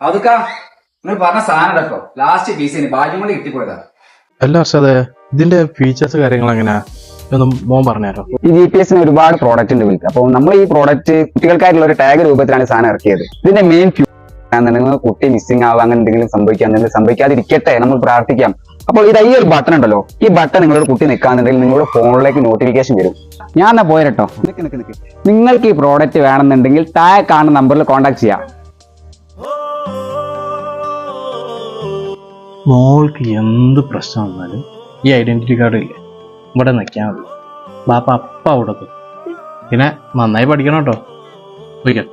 അതൊക്കെ നിങ്ങൾ പറഞ്ഞ സാധനം കേട്ടോ ലാസ്റ്റ് പീസിന് ഭാഗ്യം കൊണ്ട് കിട്ടിപ്പോയതാ. അല്ല അർഷാദേ, ഇതിന്റെ ഫീച്ചേഴ്സ് കാര്യങ്ങൾ എങ്ങനെയാ ഒന്ന് മോൻ പറഞ്ഞുതരോ? ഈ GPS ഒരുപാട് പ്രോഡക്റ്റ് ഉണ്ട് വിളിക്കുക. അപ്പോൾ നമ്മൾ ഈ പ്രോഡക്റ്റ് കുട്ടികൾക്കായിട്ടുള്ള ഒരു ടാഗ് രൂപത്തിലാണ് ഈ സാധനം ഇറക്കിയത്. ഇതിന്റെ മെയിൻ ആണെന്നുണ്ടെങ്കിൽ കുട്ടി മിസ്സിംഗ് ആവുക അങ്ങനെ എന്തെങ്കിലും സംഭവിക്കാന്നുണ്ടെങ്കിൽ സംഭവിക്കാതിരിക്കട്ടെ, നമ്മൾ പ്രാർത്ഥിക്കാം. അപ്പോൾ ഇത് ഈ ഒരു ബട്ടൺ ഉണ്ടല്ലോ, ഈ ബട്ടൺ നിങ്ങളുടെ കുട്ടി നിൽക്കാന്നുണ്ടെങ്കിൽ നിങ്ങളുടെ ഫോണിലേക്ക് നോട്ടിഫിക്കേഷൻ വരും. ഞാൻ എന്നാ പോയിട്ടോ, നിങ്ങൾക്ക് ഈ പ്രോഡക്റ്റ് വേണമെന്നുണ്ടെങ്കിൽ താഴെ കാണുന്ന നമ്പറിൽ കോൺടാക്ട് ചെയ്യാം. മോൾക്ക് എന്ത് പ്രശ്നം വന്നാലും ഈ ഐഡന്റിറ്റി കാർഡ് ഇല്ലേ ഇവിടെ നിൽക്കാൻ മതി. ബാപ്പ അപ്പം അവിടെ എത്തും. പിന്നെ നന്നായി പഠിക്കണം കേട്ടോ. ഓക്കെ.